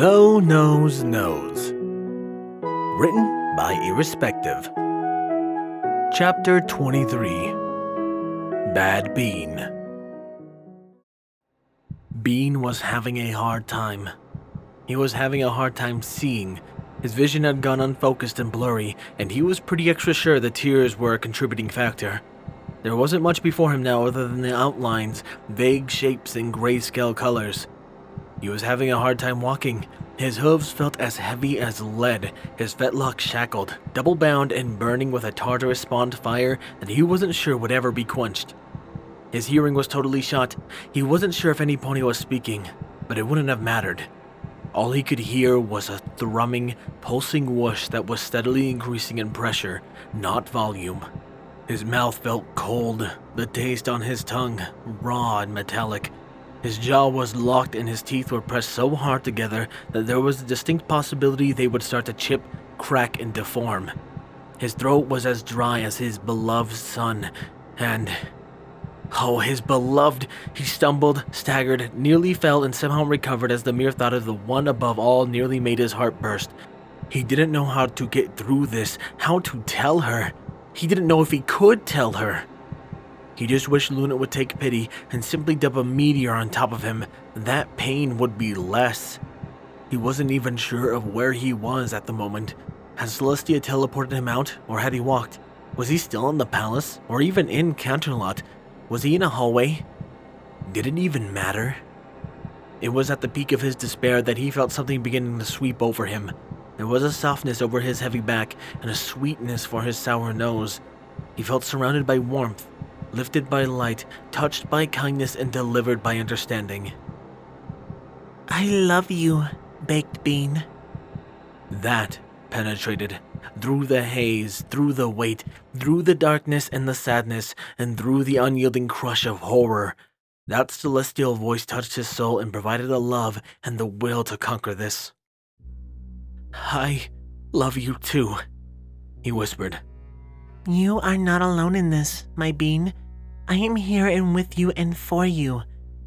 No Nose Knows. Written by Irrespective. Chapter 23. Bad Bean. Bean was having a hard time. He was having a hard time seeing. His vision had gone unfocused and blurry, and he was pretty extra sure the tears were a contributing factor. There wasn't much before him now other than the outlines, vague shapes, and grayscale colors. He was having a hard time walking. His hooves felt as heavy as lead, his fetlock shackled, double-bound and burning with a Tartarus-spawned fire that he wasn't sure would ever be quenched. His hearing was totally shot. He wasn't sure if any pony was speaking, but it wouldn't have mattered. All he could hear was a thrumming, pulsing whoosh that was steadily increasing in pressure, not volume. His mouth felt cold, the taste on his tongue, raw and metallic. His jaw was locked and his teeth were pressed so hard together that there was a distinct possibility they would start to chip, crack, and deform. His throat was as dry as his beloved son, and... oh, his beloved! He stumbled, staggered, nearly fell, and somehow recovered as the mere thought of the one above all nearly made his heart burst. He didn't know how to get through this, how to tell her. He didn't know if he could tell her. He just wished Luna would take pity and simply dump a meteor on top of him. That pain would be less. He wasn't even sure of where he was at the moment. Had Celestia teleported him out, or had he walked? Was he still in the palace, or even in Counterlot? Was he in a hallway? Did it even matter? It was at the peak of his despair that he felt something beginning to sweep over him. There was a softness over his heavy back and a sweetness for his sour nose. He felt surrounded by warmth, lifted by light, touched by kindness, and delivered by understanding. I love you, baked bean. That penetrated through the haze, through the weight, through the darkness and the sadness, and through the unyielding crush of horror. That celestial voice touched his soul and provided the love and the will to conquer this. I love you too, he whispered. You are not alone in this, my bean. I am here and with you and for you.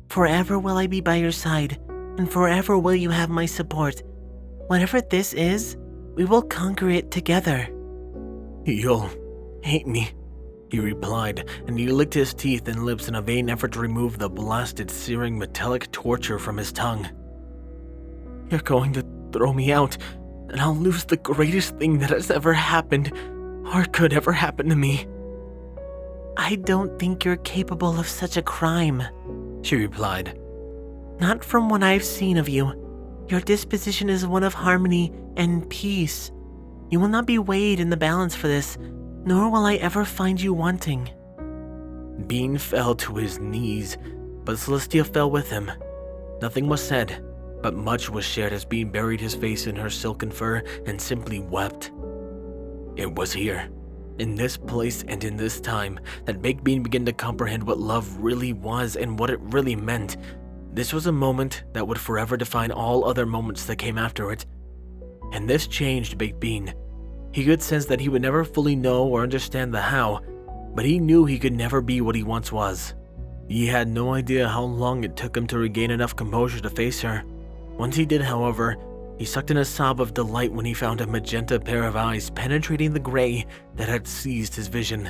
Forever will I be by your side, and forever will you have my support. Whatever this is, we will conquer it together. You'll hate me, he replied, and he licked his teeth and lips in a vain effort to remove the blasted, searing metallic torture from his tongue. You're going to throw me out, and I'll lose the greatest thing that has ever happened, or could ever happen to me. I don't think you're capable of such a crime, she replied. Not from what I've seen of you. Your disposition is one of harmony and peace. You will not be weighed in the balance for this, nor will I ever find you wanting. Bean fell to his knees, but Celestia fell with him. Nothing was said, but much was shared as Bean buried his face in her silken fur and simply wept. It was here, in this place and in this time, that Baked Bean began to comprehend what love really was and what it really meant. This was a moment that would forever define all other moments that came after it. And this changed Baked Bean. He could sense that he would never fully know or understand the how, but he knew he could never be what he once was. He had no idea how long it took him to regain enough composure to face her. Once he did, however, he sucked in a sob of delight when he found a magenta pair of eyes penetrating the gray that had seized his vision.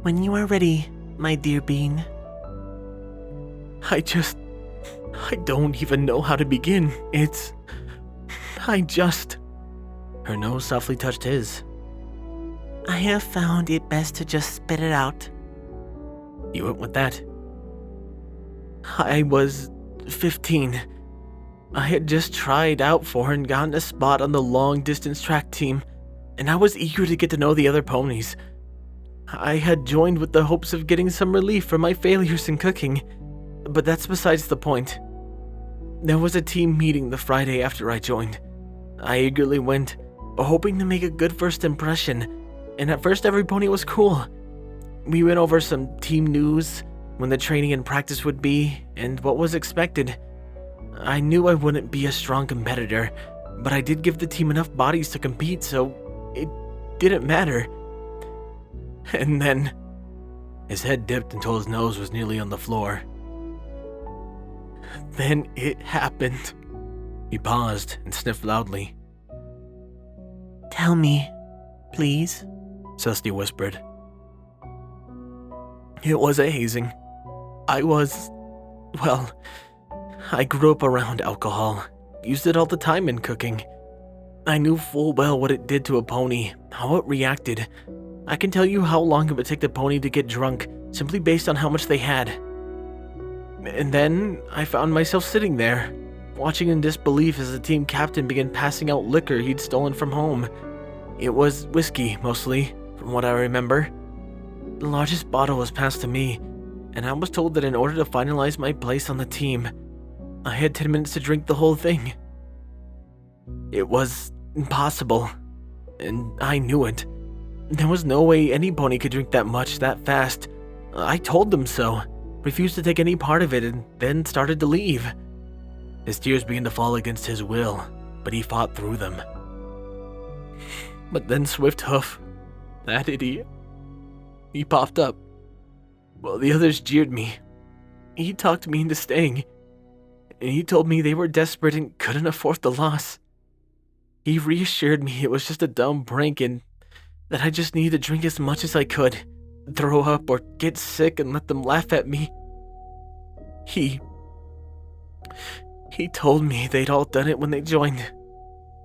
When you are ready, my dear Bean. I don't even know how to begin. Her nose softly touched his. I have found it best to just spit it out. You went with that. I was 15. I had just tried out for and gotten a spot on the long-distance track team, and I was eager to get to know the other ponies. I had joined with the hopes of getting some relief from my failures in cooking, but that's besides the point. There was a team meeting the Friday after I joined. I eagerly went, hoping to make a good first impression, and at first every pony was cool. We went over some team news, when the training and practice would be, and what was expected. I knew I wouldn't be a strong competitor, but I did give the team enough bodies to compete, so it didn't matter. And then, his head dipped until his nose was nearly on the floor. Then it happened. He paused and sniffed loudly. Tell me, please, Celestia whispered. It was a hazing. I grew up around alcohol. Used it all the time in cooking. I knew full well what it did to a pony, how it reacted. I can tell you how long it would take the pony to get drunk, simply based on how much they had. And then I found myself sitting there, watching in disbelief as the team captain began passing out liquor he'd stolen from home. It was whiskey, mostly, from what I remember. The largest bottle was passed to me, and I was told that in order to finalize my place on the team, I had 10 minutes to drink the whole thing. It was impossible, and I knew it. There was no way any pony could drink that much that fast. I told them so, refused to take any part of it, and then started to leave. His tears began to fall against his will, but he fought through them. But then Swift Hoof, that idiot, he popped up. Well, the others jeered me. He talked me into staying, and he told me they were desperate and couldn't afford the loss. He reassured me it was just a dumb prank and that I just needed to drink as much as I could, throw up or get sick and let them laugh at me. He told me they'd all done it when they joined,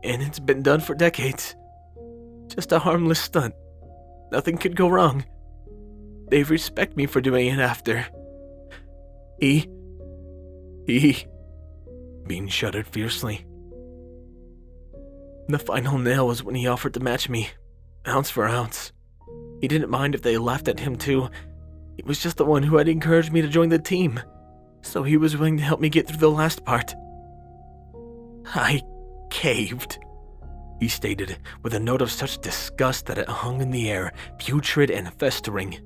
and it's been done for decades. Just a harmless stunt. Nothing could go wrong. They respect me for doing it after. Bean shuddered fiercely. The final nail was when he offered to match me, ounce for ounce. He didn't mind if they laughed at him too. He was just the one who had encouraged me to join the team, so he was willing to help me get through the last part. I caved, he stated, with a note of such disgust that it hung in the air, putrid and festering.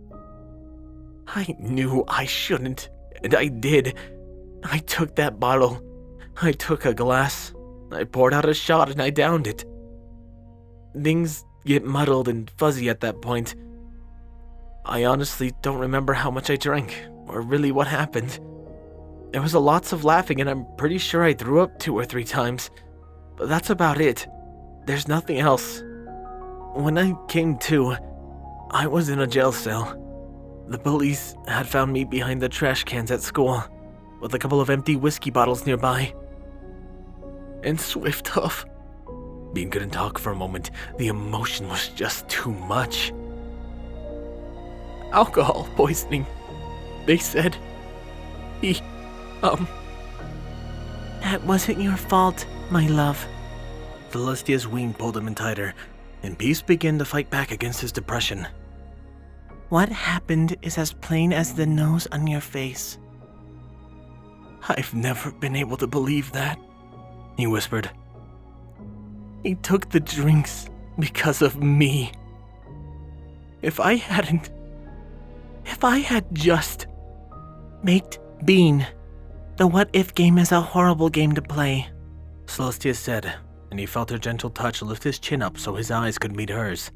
I knew I shouldn't, and I did. I took that bottle. I took a glass. I poured out a shot and I downed it. Things get muddled and fuzzy at that point. I honestly don't remember how much I drank, or really what happened. There was lots of laughing and I'm pretty sure I threw up 2 or 3 times, but that's about it. There's nothing else. When I came to, I was in a jail cell. The police had found me behind the trash cans at school, with a couple of empty whiskey bottles nearby. And Swift Hoof. Bean couldn't talk for a moment. The emotion was just too much. Alcohol poisoning, they said. That wasn't your fault, my love. Celestia's wing pulled him in tighter, and Beast began to fight back against his depression. What happened is as plain as the nose on your face. I've never been able to believe that, he whispered. He took the drinks because of me. If I had just baked Bean, the what-if game is a horrible game to play, Celestia said, and he felt her gentle touch lift his chin up so his eyes could meet hers.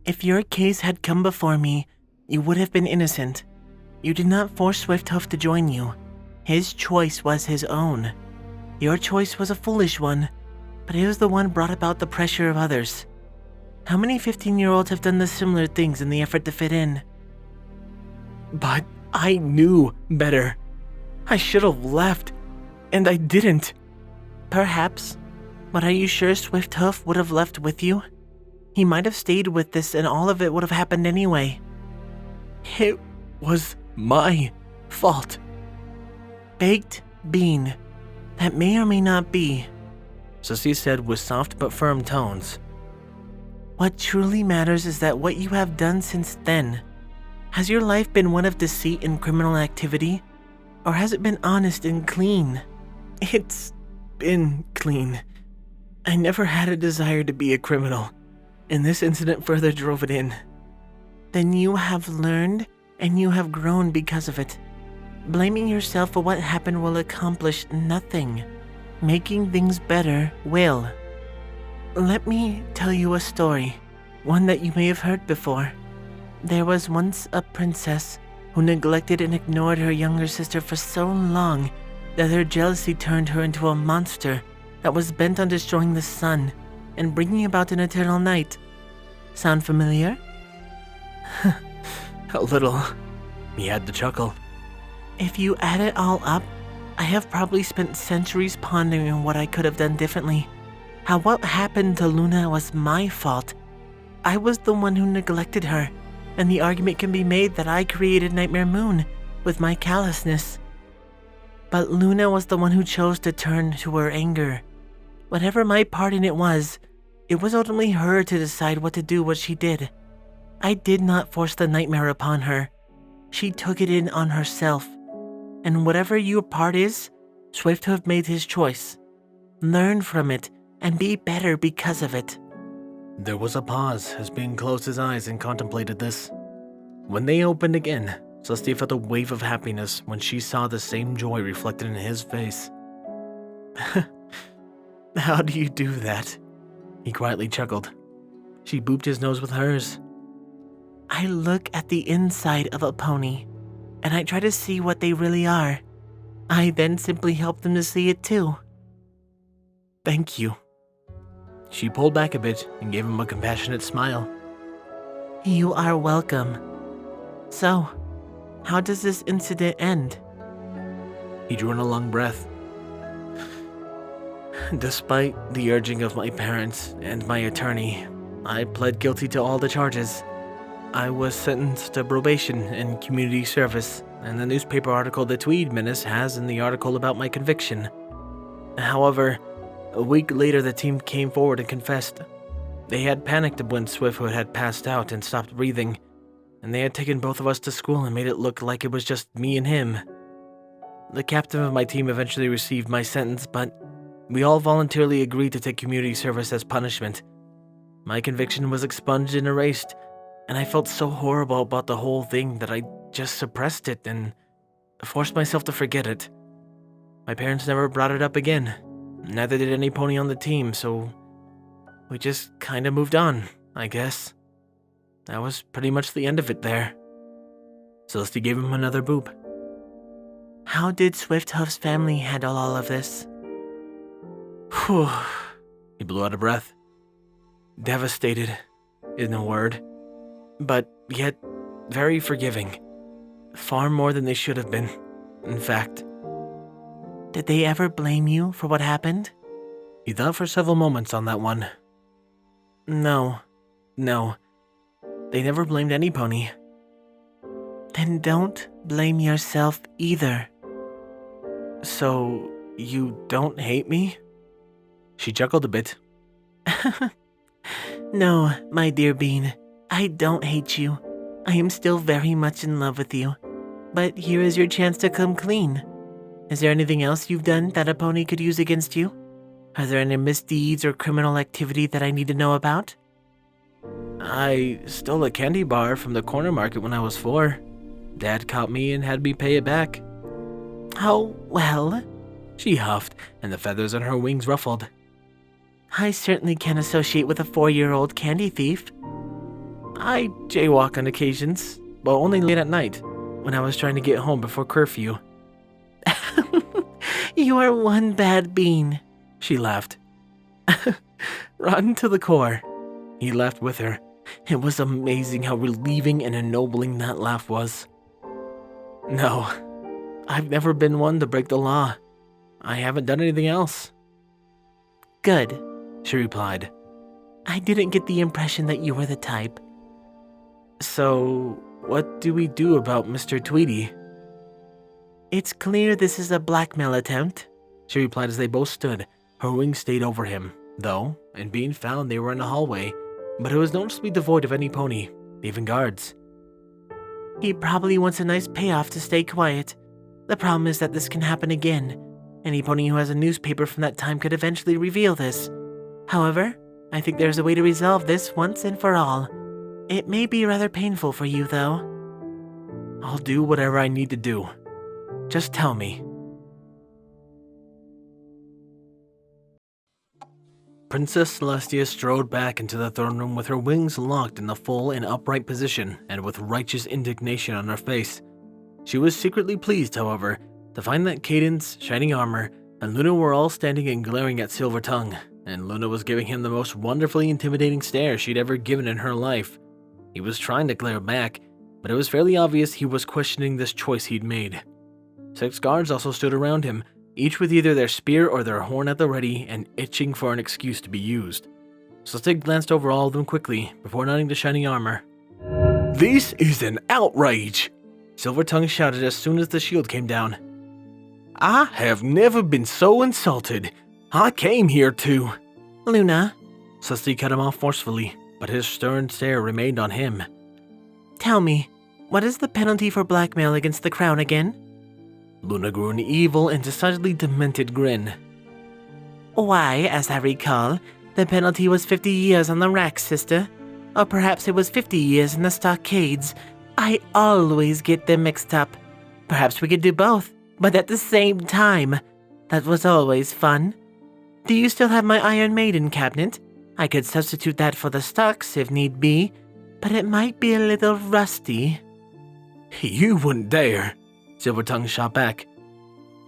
If your case had come before me, you would have been innocent. You did not force Swifthoof to join you. His choice was his own. Your choice was a foolish one, but it was the one brought about the pressure of others. How many 15-year-olds have done the similar things in the effort to fit in? But I knew better. I should have left, and I didn't. Perhaps, but are you sure Swifthoof would have left with you? He might have stayed with this and all of it would have happened anyway. It was my fault. Baked Bean. That may or may not be, Saucy said with soft but firm tones. What truly matters is that what you have done since then. Has your life been one of deceit and criminal activity? Or has it been honest and clean? It's been clean. I never had a desire to be a criminal, and this incident further drove it in. Then you have learned, and you have grown because of it. Blaming yourself for what happened will accomplish nothing. Making things better will. Let me tell you a story, one that you may have heard before. There was once a princess who neglected and ignored her younger sister for so long that her jealousy turned her into a monster that was bent on destroying the sun and bringing about an eternal night. Sound familiar? A little. He had to chuckle. If you add it all up, I have probably spent centuries pondering on what I could have done differently. How what happened to Luna was my fault. I was the one who neglected her, and the argument can be made that I created Nightmare Moon with my callousness. But Luna was the one who chose to turn to her anger. Whatever my part in it was ultimately her to decide what to do what she did. I did not force the nightmare upon her. She took it in on herself. And whatever your part is, Swift have made his choice. Learn from it and be better because of it. There was a pause as Bing closed his eyes and contemplated this. When they opened again, Celestia felt a wave of happiness when she saw the same joy reflected in his face. How do you do that? He quietly chuckled. She booped his nose with hers. I look at the inside of a pony, and I try to see what they really are. I then simply help them to see it too. Thank you. She pulled back a bit and gave him a compassionate smile. You are welcome. So, how does this incident end? He drew in a long breath. Despite the urging of my parents and my attorney, I pled guilty to all the charges. I was sentenced to probation and community service, and the newspaper article the Tweed Menace has in the article about my conviction. However, a week later the team came forward and confessed. They had panicked when Swiftwood had passed out and stopped breathing, and they had taken both of us to school and made it look like it was just me and him. The captain of my team eventually received my sentence, but we all voluntarily agreed to take community service as punishment. My conviction was expunged and erased, and I felt so horrible about the whole thing that I just suppressed it and forced myself to forget it. My parents never brought it up again. Neither did any pony on the team, so we just kinda moved on, I guess. That was pretty much the end of it there. Celestia gave him another boop. How did Swifthoof's family handle all of this? Whew. He blew out a breath. Devastated, in a word. But yet, very forgiving. Far more than they should have been, in fact. Did they ever blame you for what happened? He thought for several moments on that one. No. They never blamed any pony. Then don't blame yourself either. So, you don't hate me? She chuckled a bit. No, my dear Bean, I don't hate you. I am still very much in love with you. But here is your chance to come clean. Is there anything else you've done that a pony could use against you? Are there any misdeeds or criminal activity that I need to know about? I stole a candy bar from the corner market when I was 4. Dad caught me and had me pay it back. Oh, well. She huffed, and the feathers on her wings ruffled. I certainly can associate with a 4-year-old candy thief. I jaywalk on occasions, but only late at night, when I was trying to get home before curfew. You are one bad bean, she laughed. Rotten to the core. He laughed with her. It was amazing how relieving and ennobling that laugh was. No, I've never been one to break the law. I haven't done anything else. Good, she replied. I didn't get the impression that you were the type. So, what do we do about Mr. Tweedy? It's clear this is a blackmail attempt, she replied as they both stood. Her wings stayed over him, though, and being found they were in a hallway, but it was noticeably devoid of any pony, even guards. He probably wants a nice payoff to stay quiet. The problem is that this can happen again. Any pony who has a newspaper from that time could eventually reveal this. However, I think there's a way to resolve this once and for all. It may be rather painful for you, though. I'll do whatever I need to do. Just tell me. Princess Celestia strode back into the throne room with her wings locked in the full and upright position and with righteous indignation on her face. She was secretly pleased, however, to find that Cadence, shining armor, and Luna were all standing and glaring at Silvertongue, and Luna was giving him the most wonderfully intimidating stare she'd ever given in her life. He was trying to glare back, but it was fairly obvious he was questioning this choice he'd made. 6 guards also stood around him, each with either their spear or their horn at the ready and itching for an excuse to be used. Celestia glanced over all of them quickly before nodding to Shining Armor. "This is an outrage!" Silvertongue shouted as soon as the shield came down. "I have never been so insulted. I came here to—" Luna, Celestia cut him off forcefully, but his stern stare remained on him. tell me, what is the penalty for blackmail against the crown again? Luna grew an evil and decidedly demented grin. Why, as I recall, the penalty was 50 years on the rack, sister. Or perhaps it was 50 years in the stockades. I always get them mixed up. Perhaps we could do both, but at the same time. That was always fun. Do you still have my Iron Maiden cabinet? I could substitute that for the stocks if need be, but it might be a little rusty. "You wouldn't dare," Silvertongue shot back.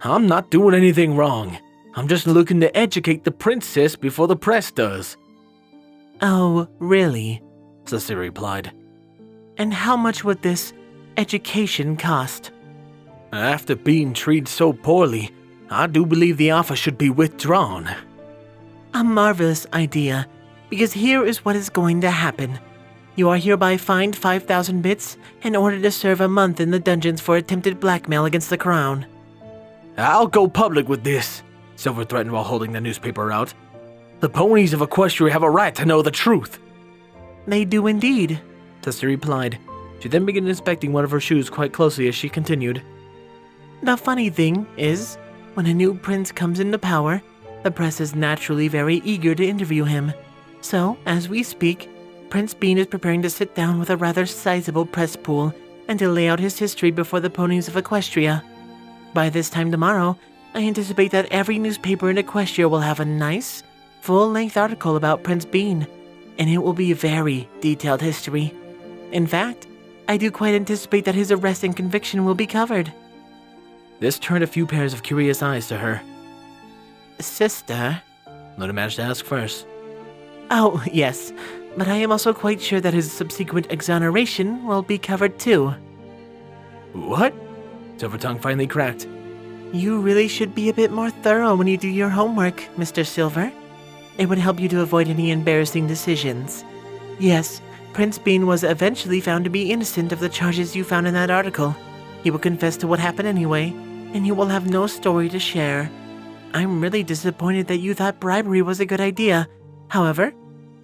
"I'm not doing anything wrong. I'm just looking to educate the princess before the press does." Oh, really? Celestia replied. And how much would this education cost? "After being treated so poorly, I do believe the offer should be withdrawn." A marvelous idea, because here is what is going to happen. You are hereby fined 5,000 bits in order to serve a month in the dungeons for attempted blackmail against the crown. "I'll go public with this," Silver threatened while holding the newspaper out. "The ponies of Equestria have a right to know the truth." They do indeed, Celestia replied. She then began inspecting one of her shoes quite closely as she continued. The funny thing is, when a new prince comes into power, the press is naturally very eager to interview him. So, as we speak, Prince Bean is preparing to sit down with a rather sizable press pool and to lay out his history before the ponies of Equestria. By this time tomorrow, I anticipate that every newspaper in Equestria will have a nice, full-length article about Prince Bean, and it will be a very detailed history. In fact, I do quite anticipate that his arrest and conviction will be covered. This turned a few pairs of curious eyes to her. Sister? Luna managed to ask first. Oh, yes, but I am also quite sure that his subsequent exoneration will be covered too. What? Silvertongue finally cracked. You really should be a bit more thorough when you do your homework, Mr. Silver. It would help you to avoid any embarrassing decisions. Yes, Prince Bean was eventually found to be innocent of the charges you found in that article. He will confess to what happened anyway, and you will have no story to share. I'm really disappointed that you thought bribery was a good idea. However,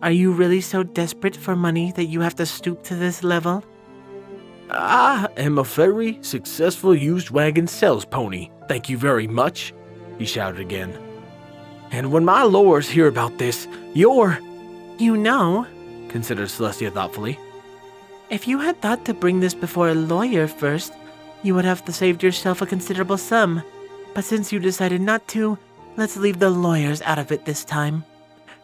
are you really so desperate for money that you have to stoop to this level? I am a very successful used wagon sales pony, thank you very much, he shouted again. And when my lords hear about this, You know, considered Celestia thoughtfully. If you had thought to bring this before a lawyer first, you would have saved yourself a considerable sum. But since you decided not to, let's leave the lawyers out of it this time.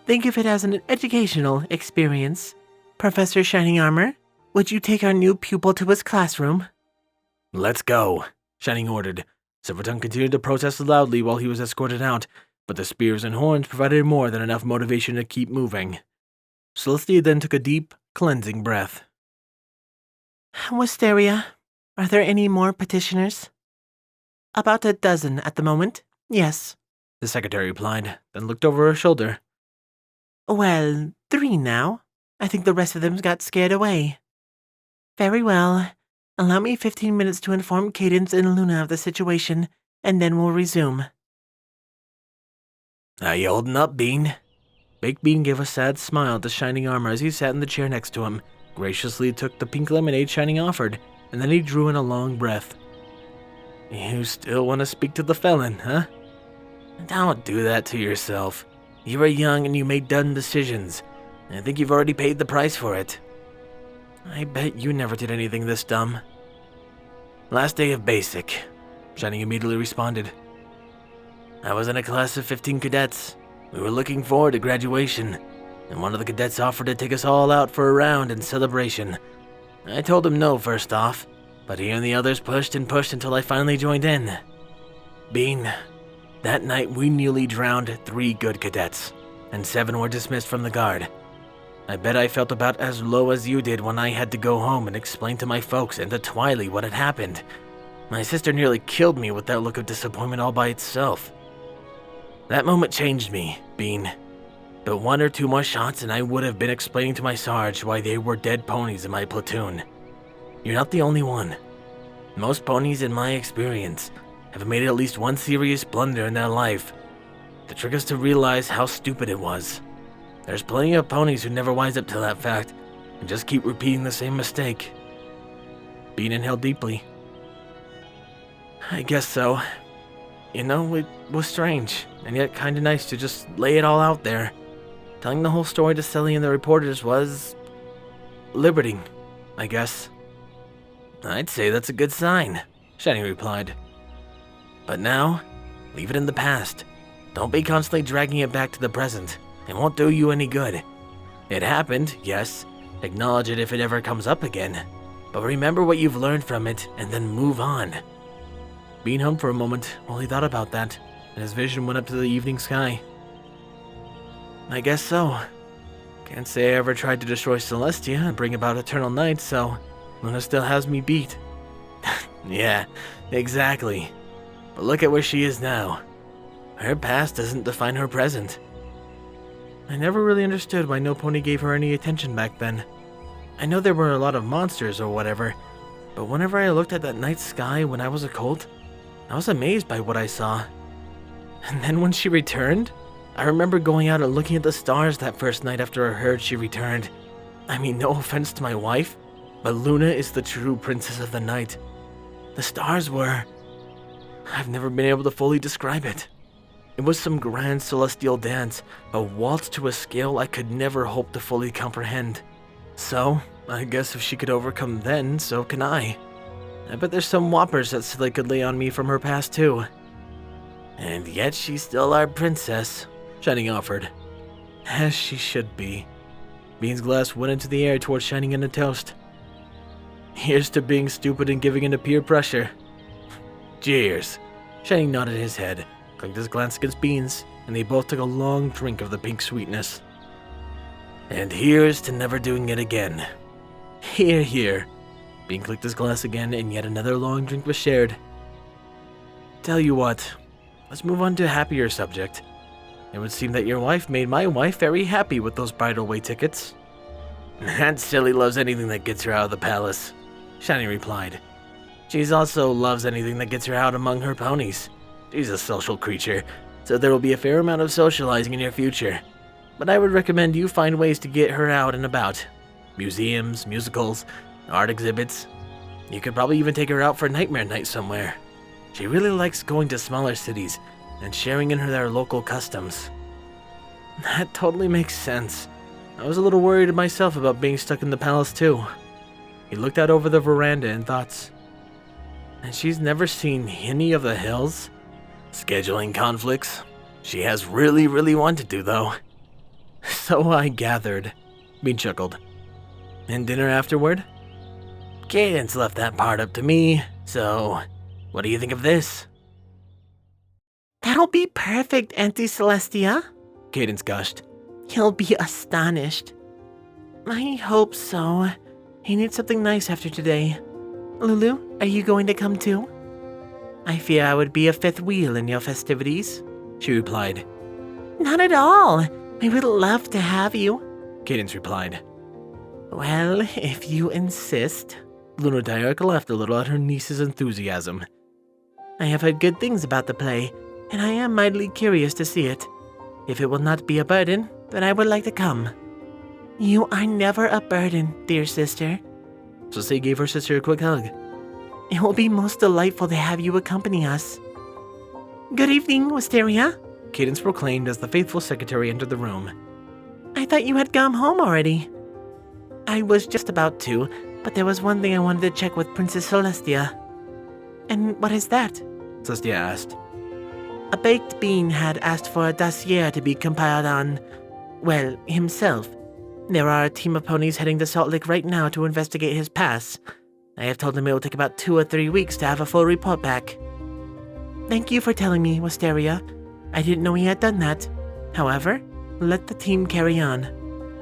Think of it as an educational experience. Professor Shining Armor, would you take our new pupil to his classroom? Let's go, Shining ordered. Silvertongue continued to protest loudly while he was escorted out, but the spears and horns provided more than enough motivation to keep moving. Celestia then took a deep, cleansing breath. Wisteria, are there any more petitioners? About a dozen at the moment, yes, the secretary replied, then looked over her shoulder. Well, 3 now. I think the rest of them got scared away. Very well. Allow me 15 minutes to inform Cadence and Luna of the situation, and then we'll resume. How you holding up, Bean? Baked Bean gave a sad smile to Shining Armor as he sat in the chair next to him, graciously took the pink lemonade Shining offered, and then he drew in a long breath. You still want to speak to the felon, huh? Don't do that to yourself. You were young and you made dumb decisions. I think you've already paid the price for it. I bet you never did anything this dumb. Last day of basic, Shining immediately responded. I was in a class of 15 cadets. We were looking forward to graduation, and one of the cadets offered to take us all out for a round in celebration. I told him no first off, but he and the others pushed and pushed until I finally joined in. Bean, That night, we nearly drowned 3 good cadets, and 7 were dismissed from the guard. I bet I felt about as low as you did when I had to go home and explain to my folks and to Twiley what had happened. My sister nearly killed me with that look of disappointment all by itself. That moment changed me, Bean. But 1 or 2 more shots and I would have been explaining to my Sarge why they were dead ponies in my platoon. You're not the only one. Most ponies, in my experience, have made at least one serious blunder in their life. The trick is to realize how stupid it was. There's plenty of ponies who never wise up to that fact and just keep repeating the same mistake. Bean inhaled deeply. I guess so. You know, it was strange, and yet kinda nice to just lay it all out there. Telling the whole story to Sully and the reporters was liberating, I guess. I'd say that's a good sign, Shiny replied. But now, leave it in the past. Don't be constantly dragging it back to the present. It won't do you any good. It happened, yes. Acknowledge it if it ever comes up again. But remember what you've learned from it and then move on. Bean hummed for a moment while he thought about that, and his vision went up to the evening sky. I guess so. Can't say I ever tried to destroy Celestia and bring about eternal night, so Luna still has me beat. Yeah, exactly. But look at where she is now. Her past doesn't define her present. I never really understood why no pony gave her any attention back then. I know there were a lot of monsters or whatever, but whenever I looked at that night sky when I was a colt, I was amazed by what I saw. And then when she returned, I remember going out and looking at the stars that first night after I heard she returned. I mean, no offense to my wife, but Luna is the true princess of the night. The stars were... I've never been able to fully describe it. It was some grand celestial dance, a waltz to a scale I could never hope to fully comprehend. So, I guess if she could overcome then, so can I. I bet there's some whoppers that Silly could lay on me from her past too. And yet she's still our princess, Shining offered. As she should be. Bean's glass went into the air towards Shining and a toast. Here's to being stupid and giving in to peer pressure. Cheers. Shining nodded his head, clinked his glass against Bean's, and they both took a long drink of the pink sweetness. And here's to never doing it again. Here, here. Bean clicked his glass again, and yet another long drink was shared. Tell you what, let's move on to a happier subject. It would seem that your wife made my wife very happy with those bridal-way tickets. That silly loves anything that gets her out of the palace, Shiny replied. She also loves anything that gets her out among her ponies. She's a social creature, so there will be a fair amount of socializing in your future. But I would recommend you find ways to get her out and about. Museums, musicals, art exhibits. You could probably even take her out for Nightmare Night somewhere. She really likes going to smaller cities and sharing in their local customs. That totally makes sense. I was a little worried myself about being stuck in the palace too. He looked out over the veranda in thoughts. And she's never seen any of the hills? Scheduling conflicts? She has really wanted to though. So I gathered. Bean chuckled. And dinner afterward? Cadence left that part up to me, so what do you think of this? That'll be perfect, Auntie Celestia, Cadence gushed. He'll be astonished. I hope so. He needs something nice after today. Lulu, are you going to come too? I fear I would be a fifth wheel in your festivities, she replied. Not at all. I would love to have you, Cadence replied. Well, if you insist. Luna Diarca laughed a little at her niece's enthusiasm. I have heard good things about the play, and I am mildly curious to see it. If it will not be a burden, then I would like to come. You are never a burden, dear sister. Saucy gave her sister a quick hug. It will be most delightful to have you accompany us. Good evening, Wisteria, Cadence proclaimed as the faithful secretary entered the room. I thought you had come home already. I was just about to, but there was one thing I wanted to check with Princess Celestia. And what is that? Celestia asked. A baked bean had asked for a dossier to be compiled on, well, himself. There are a team of ponies heading to Salt Lake right now to investigate his past. I have told him it will take about 2 or 3 weeks to have a full report back. Thank you for telling me, Wisteria. I didn't know he had done that. However, let the team carry on.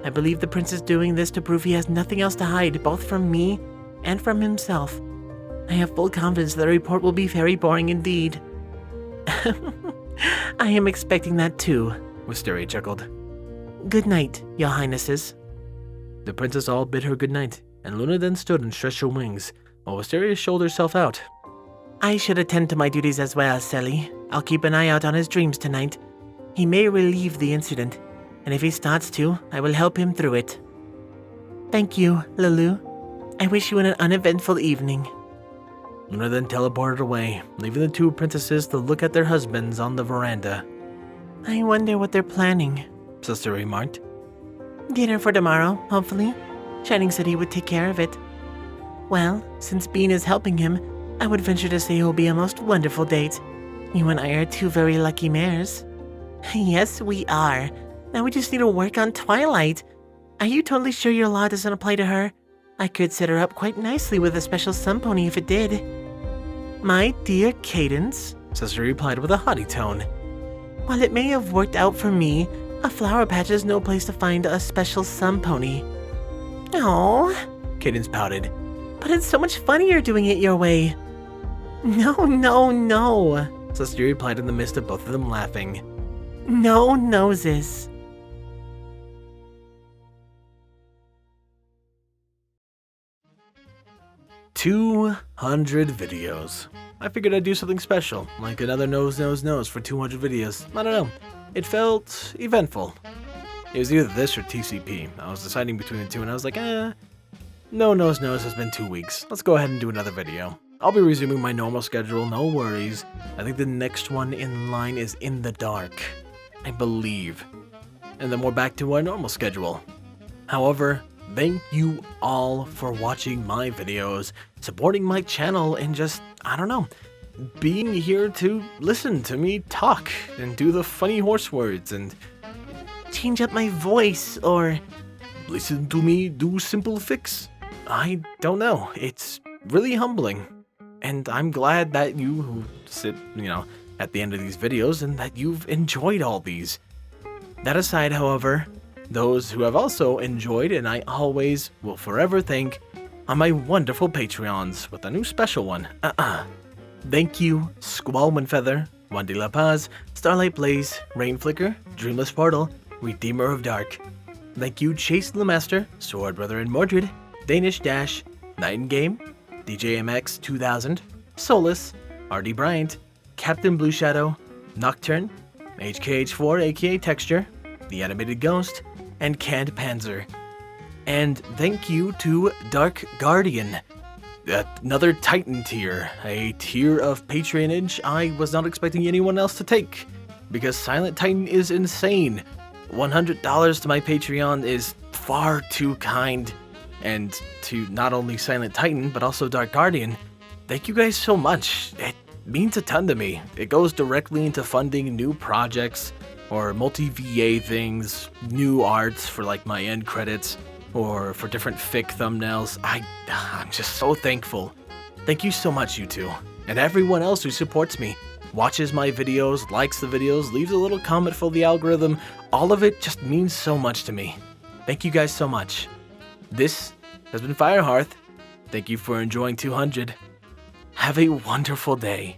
I believe the prince is doing this to prove he has nothing else to hide, both from me and from himself. I have full confidence the report will be very boring indeed. I am expecting that too, Wisteria chuckled. Good night, your highnesses. The princess all bid her good night, and Luna then stood and stretched her wings, while Wisteria shouldered herself out. I should attend to my duties as well, Sally. I'll keep an eye out on his dreams tonight. He may relieve the incident, and if he starts to, I will help him through it. Thank you, Lulu. I wish you an uneventful evening. Luna then teleported away, leaving the two princesses to look at their husbands on the veranda. I wonder what they're planning, Sister remarked. Dinner for tomorrow, hopefully. Shining said he would take care of it. Well, since Bean is helping him, I would venture to say it will be a most wonderful date. You and I are two very lucky mares. Yes, we are. Now we just need to work on Twilight. Are you totally sure your law doesn't apply to her? I could set her up quite nicely with a special sun pony if it did. My dear Cadence, Sister replied with a haughty tone. While it may have worked out for me, a flower patch is no place to find a special sun pony. Oh, Cadence pouted. But it's so much funnier doing it your way. No, Sister replied in the midst of both of them laughing. No noses. $200 videos. I figured I'd do something special, like another nose for 200 videos. I don't know. It felt eventful. It was either this or TCP. I was deciding between the two and I was like, no nose has been 2 weeks. Let's go ahead and do another video. I'll be resuming my normal schedule, no worries. I think the next one in line is In the Dark, I believe. And then we're back to our normal schedule. However, thank you all for watching my videos, supporting my channel, and just, I don't know, being here to listen to me talk and do the funny horse words and change up my voice or listen to me do simple fix. I don't know. It's really humbling. And I'm glad that you who sit, at the end of these videos and that you've enjoyed all these. That aside, however, those who have also enjoyed, and I always will forever thank, are my wonderful Patreons with a new special one. Thank you, Squall, Windfeather, Juan de la Paz, Starlight Blaze, Rainflicker, Dreamless Portal, Redeemer of Dark. Thank you, Chase LeMaster, Sword Brother and Mordred, DanishDash, Nightingale, DJMX 2000, Solus, RD Bryant, Captain BlueShadow, Nocturne, HKH4 aka Texture, The Animated Ghost, and Canned Panzer. And thank you to Dark Guardian, another Titan tier, a tier of patronage I was not expecting anyone else to take, because Silent Titan is insane. $100 to my Patreon is far too kind, and to not only Silent Titan, but also Dark Guardian, thank you guys so much. It means a ton to me. It goes directly into funding new projects, or multi-VA things, new arts for like my end credits, or for different fic thumbnails. I'm just so thankful. Thank you so much, you two, and everyone else who supports me, watches my videos, likes the videos, leaves a little comment for the algorithm. All of it just means so much to me. Thank you guys so much. This has been Firehearth. Thank you for enjoying 200. Have a wonderful day.